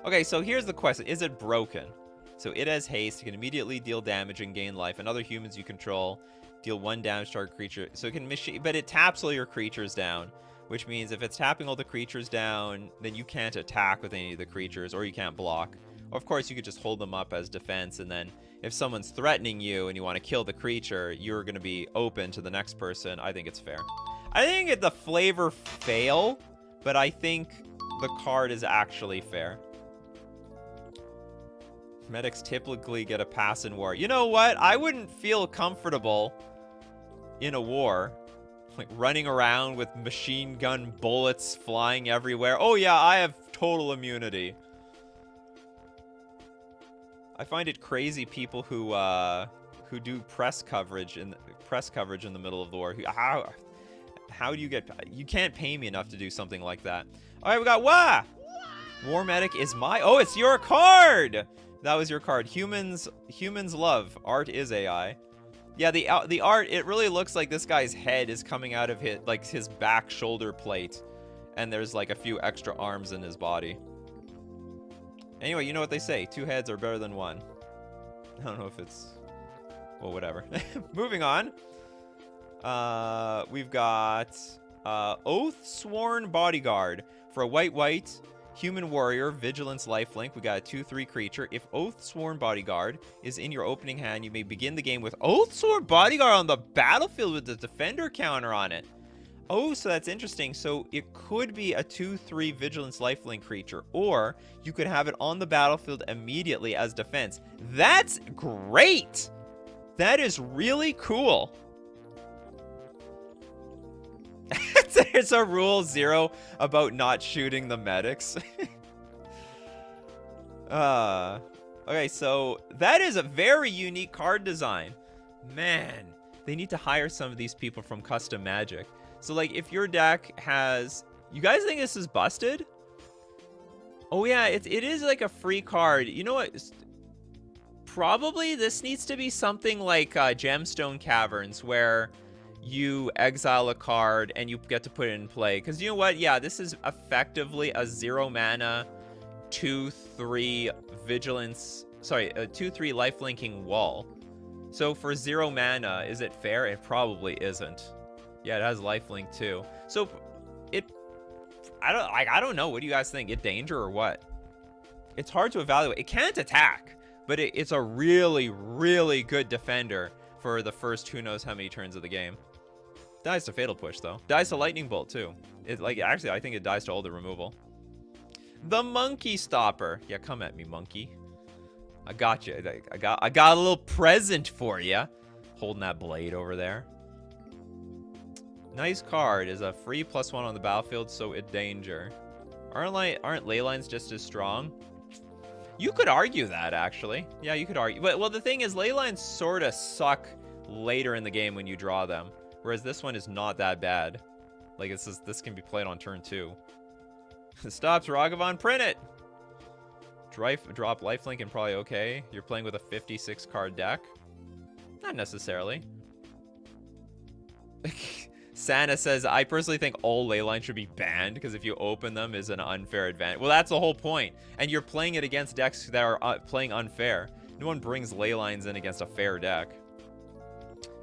okay, so here's the question. Is it broken? So it has haste. You can immediately deal damage and gain life. And other humans you control deal 1 damage to our creature. So it can but it taps all your creatures down, which means if it's tapping all the creatures down, then you can't attack with any of the creatures, or you can't block. Or of course, you could just hold them up as defense, and then if someone's threatening you and you want to kill the creature, you're going to be open to the next person. I think it's fair. I think the flavor fail, but I think the card is actually fair. Medics typically get a pass in War. You know what? I wouldn't feel comfortable in a war, like running around with machine gun bullets flying everywhere. Oh yeah, I have total immunity. I find it crazy people who do press coverage in the middle of the war. How do you get? You can't pay me enough to do something like that. All right, we got War Medic is my. Oh, it's your card. That was your card. Humans love. Art is AI. Yeah, the art, it really looks like this guy's head is coming out of his back shoulder plate, and there's like a few extra arms in his body. Anyway, you know what they say, 2 heads are better than 1. I don't know if it's, well, whatever. Moving on. We've got Oath-Sworn Bodyguard. For a white human warrior, vigilance lifelink, we got a 2/3 creature. If Oath-Sworn Bodyguard is in your opening hand, you may begin the game with Oath-Sworn Bodyguard on the battlefield with the defender counter on it. Oh, so that's interesting. So it could be a 2/3 vigilance lifelink creature, or you could have it on the battlefield immediately as defense. That's great. That is really cool. There's a rule 0 about not shooting the medics. Okay, so that is a very unique card design. Man, they need to hire some of these people from Custom Magic. So, like, if your deck has... You guys think this is busted? Oh, yeah, it is like a free card. You know what? Probably this needs to be something like Gemstone Caverns, where you exile a card and you get to put it in play. Because you know what? Yeah, this is effectively a 0 mana, 2/3 vigilance... Sorry, a 2/3 lifelinking wall. So for 0 mana, is it fair? It probably isn't. Yeah, it has lifelink too. So I don't know. What do you guys think? It danger or what? It's hard to evaluate. It can't attack, but it's a really, really good defender for the first who knows how many turns of the game. Dies to Fatal Push though. Dies to Lightning Bolt too. Actually, I think it dies to all the removal. The Monkey Stopper. Yeah, come at me, monkey. I got you. I got a little present for you. Holding that blade over there. Nice card. Is a free +1 on the battlefield, so it danger. Aren't ley lines just as strong? You could argue that, actually. Yeah, you could argue. But, well, the thing is, ley lines sort of suck later in the game when you draw them. Whereas this one is not that bad. Like, this can be played on turn 2. Stops Ragavan, print it! Drop lifelink and probably okay. You're playing with a 56 card deck. Not necessarily. Santa says, I personally think all ley lines should be banned, because if you open them is an unfair advantage. Well, that's the whole point. And you're playing it against decks that are playing unfair. No one brings ley lines in against a fair deck.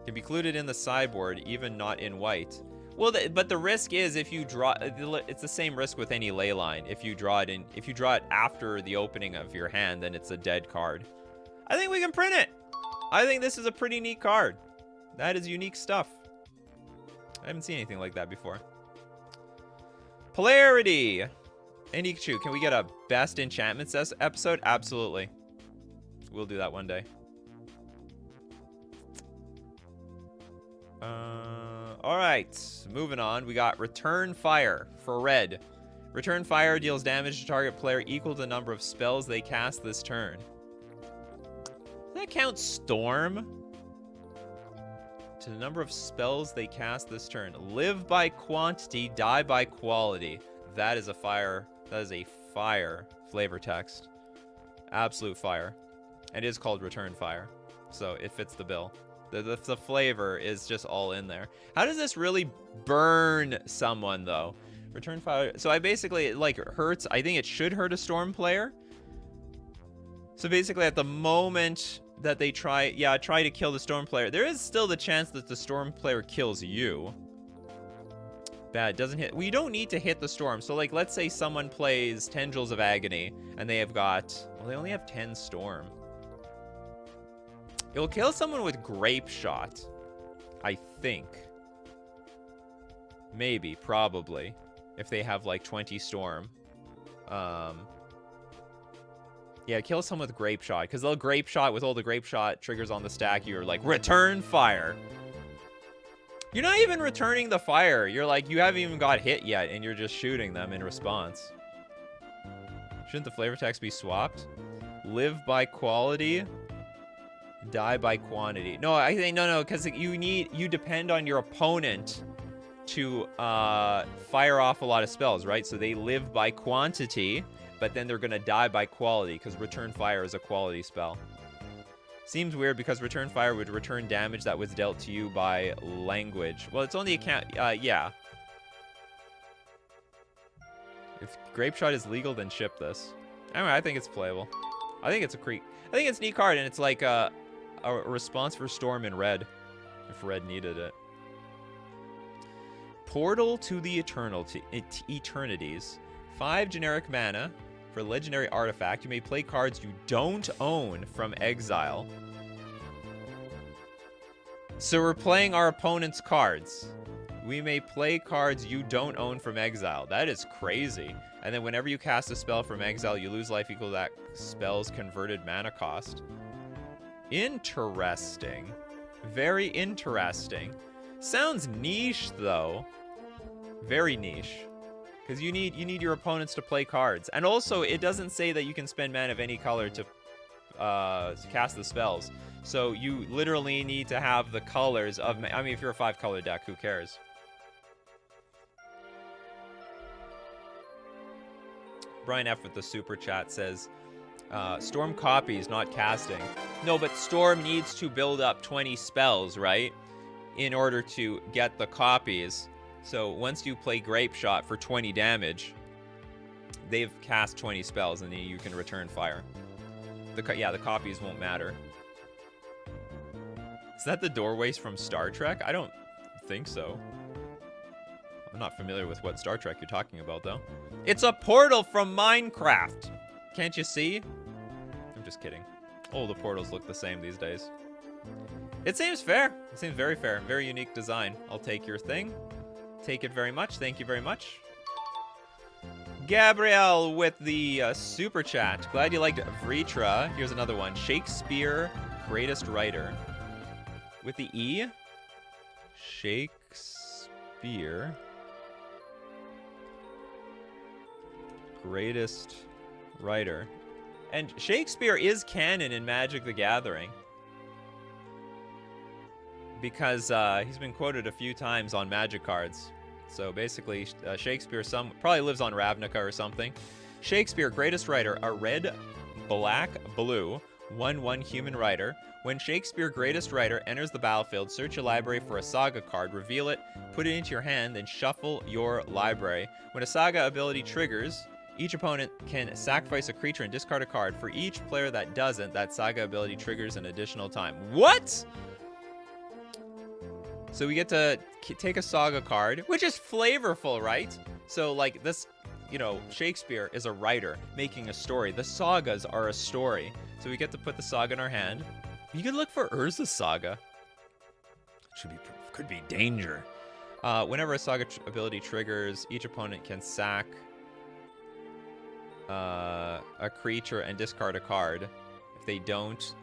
Can be included in the sideboard, even not in white. Well, but the risk is if you draw, it's the same risk with any ley line. If you draw it after the opening of your hand, then it's a dead card. I think we can print it. I think this is a pretty neat card. That is unique stuff. I haven't seen anything like that before. Polarity. And Nikachu, can we get a best enchantments episode? Absolutely. We'll do that one day. All right, moving on. We got Return Fire for red. Return Fire deals damage to target player equal to the number of spells they cast this turn. Does that count Storm? To the number of spells they cast this turn. Live by quantity, die by quality. That is a fire. That is a fire flavor text. Absolute fire. And it is called Return Fire. So it fits the bill. The flavor is just all in there. How does this really burn someone, though? Return fire. So I basically, it, like, hurts. I think it should hurt a Storm player. So basically, at the moment that they try to kill the Storm player, there is still the chance that the Storm player kills you. Bad, doesn't hit. We don't need to hit the Storm. So, like, let's say someone plays Tendrils of Agony, and they have got, well, they only have 10 Storm. It will kill someone with Grape Shot, I think. Maybe, probably, if they have, like, 20 Storm. Yeah, kill someone with Grape Shot, because they'll Grape Shot with all the Grape Shot triggers on the stack. You're like, return fire. You're not even returning the fire. You're like, you haven't even got hit yet, and you're just shooting them in response. Shouldn't the flavor text be swapped? Live by quality, die by quantity. No, I think no, because you depend on your opponent to fire off a lot of spells, right? So they live by quantity, but then they're gonna die by quality because return fire is a quality spell. Seems weird because return fire would return damage that was dealt to you by language. Well, it's only a count. Yeah. If Grape Shot is legal, then ship this. Anyway, I think it's playable. I think it's a neat card, and it's like a response for Storm in red, if red needed it. Portal to the Eternities. 5 generic mana. For legendary artifact, you may play cards you don't own from exile. So we're playing our opponent's cards. We may play cards you don't own from exile. That is crazy. And then whenever you cast a spell from exile, you lose life equal to that spell's converted mana cost. Interesting. Very interesting. Sounds niche, though. Very niche. Because you need your opponents to play cards. And also, it doesn't say that you can spend mana of any color to cast the spells. So you literally need to have the colors of... I mean, if you're a 5-color deck, who cares? Brian F. with the super chat says, Storm copies, not casting. No, but Storm needs to build up 20 spells, right? In order to get the copies. So once you play Grape Shot for 20 damage, they've cast 20 spells, and then you can return fire. The copies won't matter. Is that the doorways from Star Trek? I don't think so. I'm not familiar with what Star Trek you're talking about, though. It's a portal from Minecraft! Can't you see? I'm just kidding. Oh, the portals look the same these days. It seems fair. It seems very fair. Very unique design. I'll take your thing. Take it very much. Thank you very much. Gabrielle with the super chat. Glad you liked Vritra. Here's another one. Shakespeare, greatest writer. With the E. Shakespeare. Greatest writer. And Shakespeare is canon in Magic the Gathering. Because he's been quoted a few times on Magic cards. So basically, Shakespeare probably lives on Ravnica or something. Shakespeare, greatest writer, a red, black, blue, 1/1 human writer. When Shakespeare, greatest writer, enters the battlefield, search your library for a saga card, reveal it, put it into your hand, then shuffle your library. When a saga ability triggers, each opponent can sacrifice a creature and discard a card. For each player that doesn't, that saga ability triggers an additional time. What? So we get to take a saga card, which is flavorful, right? So, like, this, you know, Shakespeare is a writer making a story. The sagas are a story. So we get to put the saga in our hand. You could look for Urza's Saga. Could be danger. Whenever a saga ability triggers, each opponent can sack a creature and discard a card. If they don't,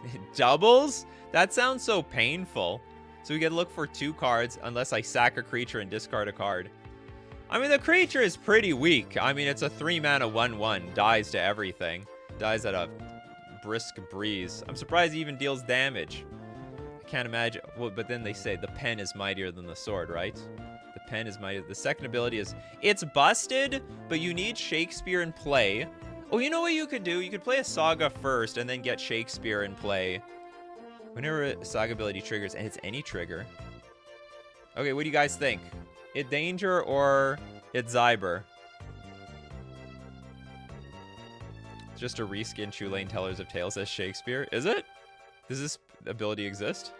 it doubles? That sounds so painful. So we get to look for 2 cards unless I sack a creature and discard a card. I mean, the creature is pretty weak. I mean, it's a 3-mana 1/1. Dies to everything. Dies at a brisk breeze. I'm surprised he even deals damage. I can't imagine. Well, but then they say the pen is mightier than the sword, right? The pen is mightier. The second ability is... It's busted, but you need Shakespeare in play. Oh, you know what you could do? You could play a saga first and then get Shakespeare in play. Whenever a Saga ability triggers, and it's any trigger. Okay, what do you guys think? It Danger or it's Zyber? Just a reskin Chulane Tellers of Tales as Shakespeare. Is it? Does this ability exist?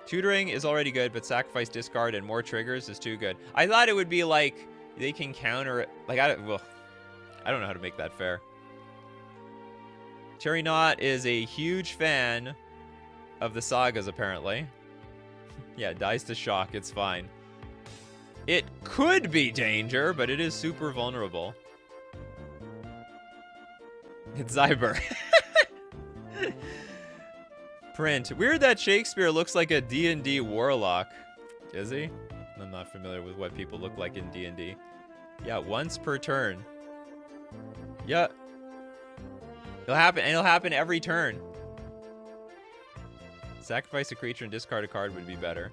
Tutoring is already good, but sacrifice, discard, and more triggers is too good. I thought it would be like they can counter it. Like I don't know how to make that fair. Cherry Knot is a huge fan of the sagas, apparently. Yeah, dies to shock. It's fine. It could be danger, but it is super vulnerable. It's Zyber. Print. Weird that Shakespeare looks like a D&D warlock. Is he? I'm not familiar with what people look like in D&D. Yeah, once per turn. Yeah. It'll happen, and it'll happen every turn. Sacrifice a creature and discard a card would be better.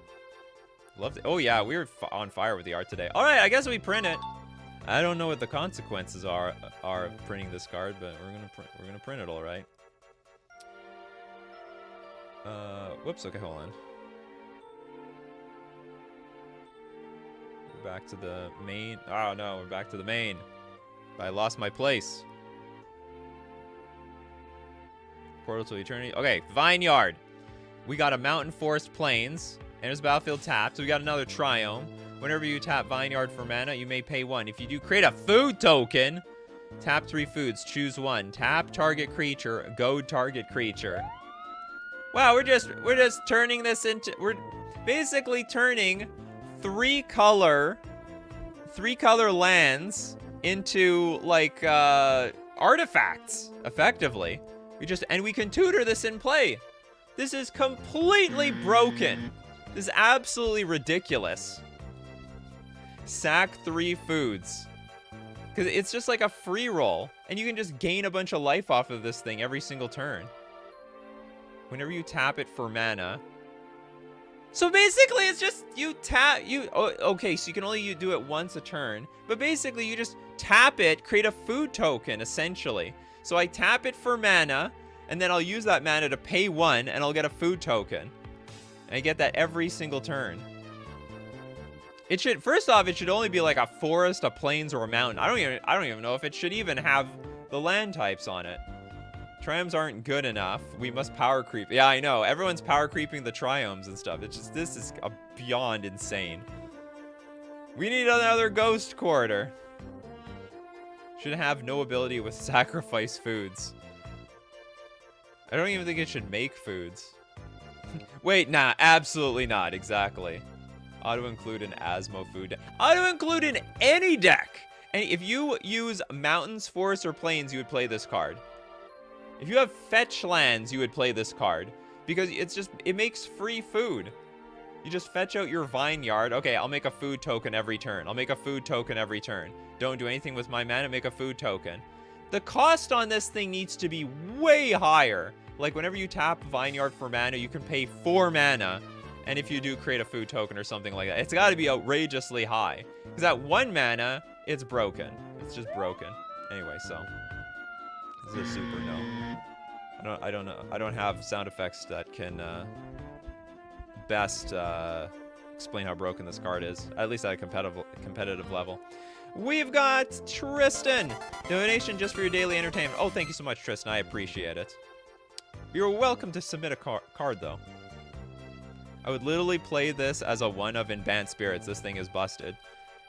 Love it. Oh yeah, we were on fire with the art today. All right, I guess we print it. I don't know what the consequences are of printing this card, but we're gonna print it all right. Whoops. Okay, hold on. We're back to the main. Oh no, we're back to the main. I lost my place. Portal to Eternity. Okay, Vineyard. We got a Mountain Forest Plains. Enters battlefield tapped. So we got another Triome. Whenever you tap Vineyard for mana, you may pay 1. If you do, create a food token. Tap 3 foods. Choose 1. Tap target creature. Goad target creature. Wow, we're just turning this into. We're basically turning three color lands into like artifacts, effectively. We can tutor this in play. This is completely broken. This is absolutely ridiculous. Sack 3 foods. Because it's just like a free roll. And you can just gain a bunch of life off of this thing every single turn. Whenever you tap it for mana. So basically it's just okay, so you can only do it once a turn. But basically you just tap it, create a food token, essentially. So I tap it for mana, and then I'll use that mana to pay 1, and I'll get a food token. And I get that every single turn. It should, first off, it should only be like a forest, a plains, or a mountain. I don't even know if it should even have the land types on it. Triomes aren't good enough. We must power creep. Yeah, I know. Everyone's power creeping the triomes and stuff. It's just, this is beyond insane. We need another ghost corridor. Should have no ability with sacrifice foods. I don't even think it should make foods. Wait, nah, absolutely not. Exactly. Auto-include an Asmo food. Auto-include in any deck. And if you use mountains, forests, or plains, you would play this card. If you have fetch lands, you would play this card. Because it makes free food. You just fetch out your Vineyard. Okay, I'll make a food token every turn. I'll make a food token every turn. Don't do anything with my mana, make a food token. The cost on this thing needs to be way higher. Like whenever you tap Vineyard for mana, you can pay 4 mana. And if you do create a food token or something like that, it's got to be outrageously high. Because at 1 mana, it's broken. It's just broken. Anyway, so this is a super no. I don't know. I don't have sound effects that can best explain how broken this card is. At least at a competitive level. We've got Tristan. Donation just for your daily entertainment. Oh, thank you so much, Tristan. I appreciate it. You're welcome to submit a card, though. I would literally play this as a 1 of in Banned Spirits. This thing is busted.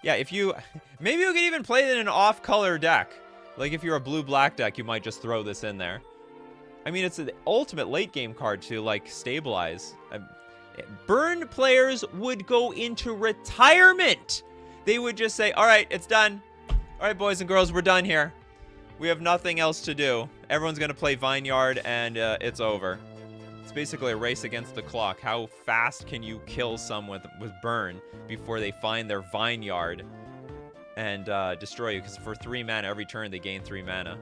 Yeah, if you... Maybe you could even play it in an off-color deck. Like, if you're a blue-black deck, you might just throw this in there. I mean, it's the ultimate late-game card to, like, stabilize. Burn players would go into retirement. They would just say, all right, it's done. All right, boys and girls, we're done here. We have nothing else to do. Everyone's going to play Vineyard, and it's over. It's basically a race against the clock. How fast can you kill someone with Burn before they find their Vineyard and destroy you? Because for 3 mana every turn, they gain 3 mana.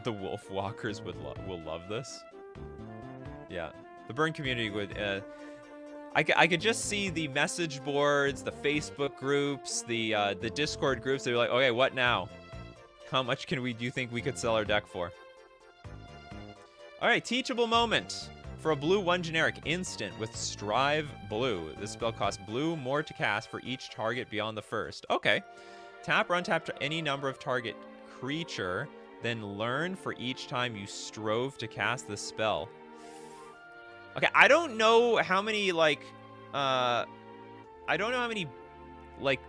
The Wolf Walkers will love this. Yeah. The Burn community would... I could just see the message boards, the Facebook groups, the Discord groups. They're like, okay, what now? How much do you think we could sell our deck for? All right, teachable moment. For a blue 1 generic instant with Strive Blue. This spell costs blue, more to cast for each target beyond the first. Okay. Tap or untap to any number of target creature, then learn for each time you strove to cast this spell. Okay, I don't know how many, like, I don't know how many, like,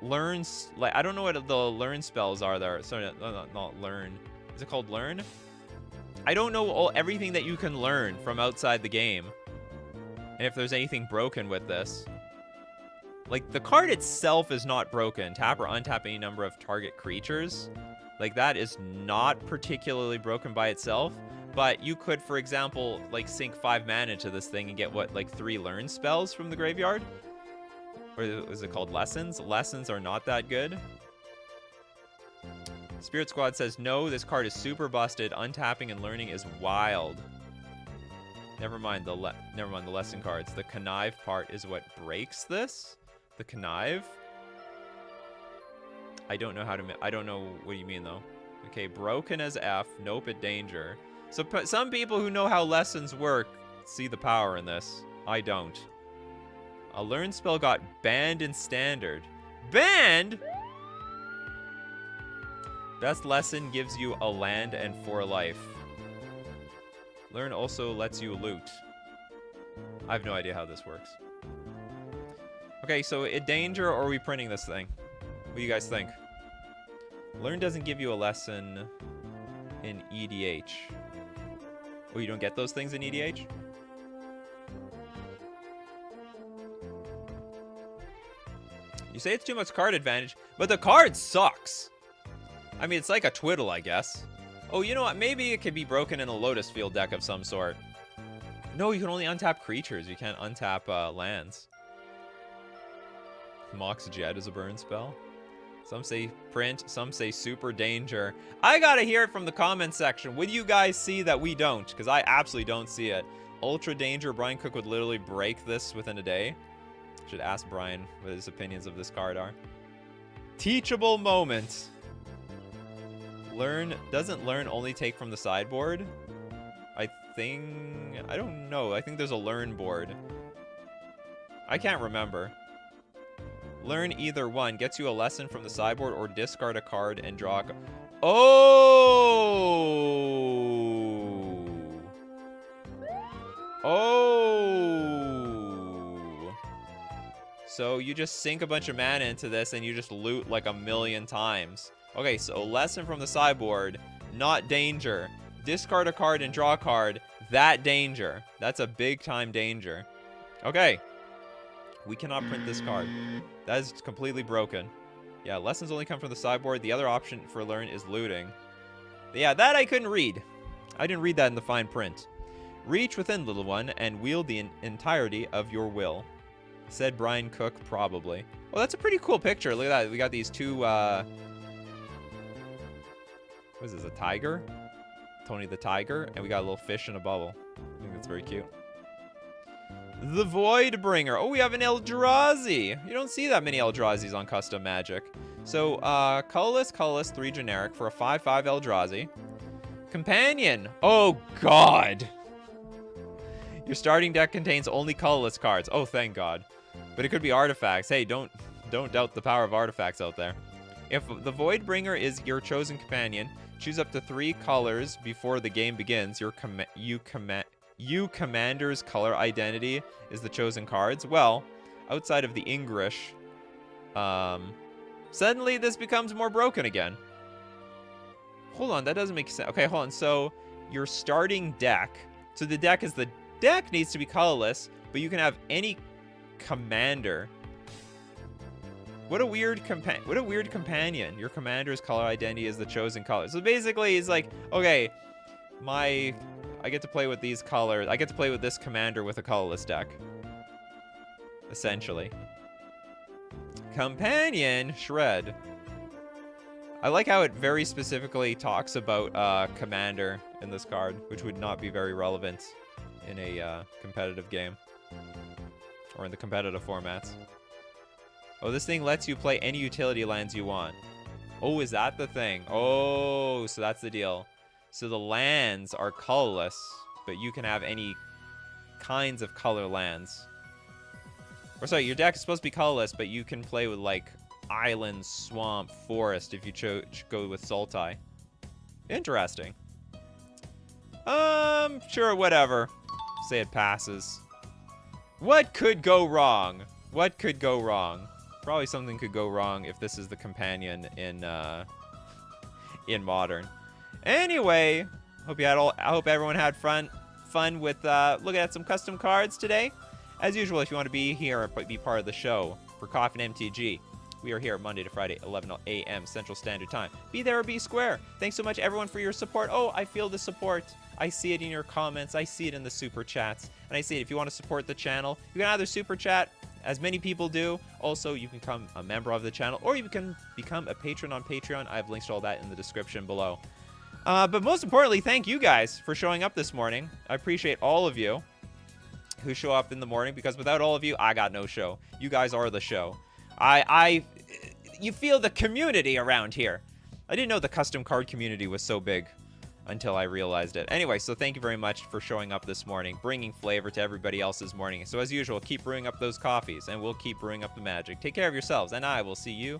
learns, like, I don't know what the learn spells are there. Sorry, not learn. Is it called learn? I don't know everything that you can learn from outside the game. And if there's anything broken with this. Like, the card itself is not broken. Tap or untap any number of target creatures. Like, that is not particularly broken by itself. But you could, for example, like, sink 5 mana into this thing and get, what, like 3 learn spells from the graveyard? Or is it called lessons? Lessons are not that good. Spirit Squad says, no, this card is super busted. Untapping and learning is wild. Never mind the lesson cards. The connive part is what breaks this. The connive. I don't know how to. I don't know what you mean though. Okay, broken as F. Nope at danger. So some people who know how lessons work see the power in this. I don't. A learn spell got banned in standard. Banned? Best lesson gives you a land and 4 life. Learn also lets you loot. I have no idea how this works. Okay, so in danger, or are we printing this thing? What do you guys think? Learn doesn't give you a lesson in EDH. Oh, you don't get those things in EDH? You say it's too much card advantage, but the card sucks. I mean, it's like a twiddle, I guess. Oh, you know what? Maybe it could be broken in a Lotus Field deck of some sort. No, you can only untap creatures. You can't untap lands. Mox Jet is a burn spell. Some say print, some say super danger. I gotta hear it from the comment section. Would you guys see that we don't? Because I absolutely don't see it. Ultra danger, Brian Cook would literally break this within a day. Should ask Brian what his opinions of this card are. Teachable moment. Doesn't learn only take from the sideboard? I don't know. I think there's a learn board. I can't remember. Learn either one. Gets you a lesson from the sideboard or discard a card and draw a card. Oh! Oh! So you just sink a bunch of mana into this and you just loot like a million times. Okay, so lesson from the sideboard, not danger. Discard a card and draw a card, that danger. That's a big time danger. Okay. We cannot print this card. That is completely broken. Yeah, lessons only come from the sideboard. The other option for learn is looting. Yeah, that I couldn't read. I didn't read that in the fine print. Reach within, little one, and wield the entirety of your will. Said Brian Cook, probably. Oh, that's a pretty cool picture. Look at that. We got these two, what is this, a tiger? Tony the Tiger, and we got a little fish in a bubble. I think that's very cute. The Voidbringer. Oh, we have an Eldrazi. You don't see that many Eldrazi's on Custom Magic. So, colorless, 3 generic for a 5/5 Eldrazi. Companion. Oh, God. Your starting deck contains only colorless cards. Oh, thank God. But it could be artifacts. Hey, don't doubt the power of artifacts out there. If the Voidbringer is your chosen companion, choose up to 3 colors before the game begins. You commander's color identity is the chosen cards. Well, outside of the English, suddenly this becomes more broken again. Hold on, that doesn't make sense. Okay, hold on. So your starting deck. So the deck needs to be colorless, but you can have any commander. What a weird companion. Your commander's color identity is the chosen color. So basically, it's like, okay, I get to play with these colors. I get to play with this commander with a colorless deck. Essentially. Companion Shred. I like how it very specifically talks about commander in this card, which would not be very relevant in a competitive game. Or in the competitive formats. Oh, this thing lets you play any utility lands you want. Oh, is that the thing? Oh, so that's the deal. So the lands are colorless, but you can have any kinds of color lands. Or sorry, your deck is supposed to be colorless, but you can play with like island, swamp, forest if you go with Sultai. Interesting. Sure, whatever. Say it passes. What could go wrong? What could go wrong? Probably something could go wrong if this is the companion in Modern. Anyway, I hope everyone had fun with looking at some custom cards today. As usual, if you want to be here and be part of the show for Coffee and MTG, we are here Monday to Friday, 11 a.m. Central Standard Time. Be there or be square. Thanks so much, everyone, for your support. Oh, I feel the support. I see it in your comments. I see it in the super chats. And I see it if you want to support the channel. You can either super chat, as many people do. Also, you can become a member of the channel, or you can become a patron on Patreon. I have links to all that in the description below. But most importantly, thank you guys for showing up this morning. I appreciate all of you who show up in the morning, because without all of you, I got no show. You guys are the show. You feel the community around here. I didn't know the custom card community was so big until I realized it. Anyway, so thank you very much for showing up this morning, bringing flavor to everybody else's morning. So as usual, keep brewing up those coffees, and we'll keep brewing up the magic. Take care of yourselves, and I will see you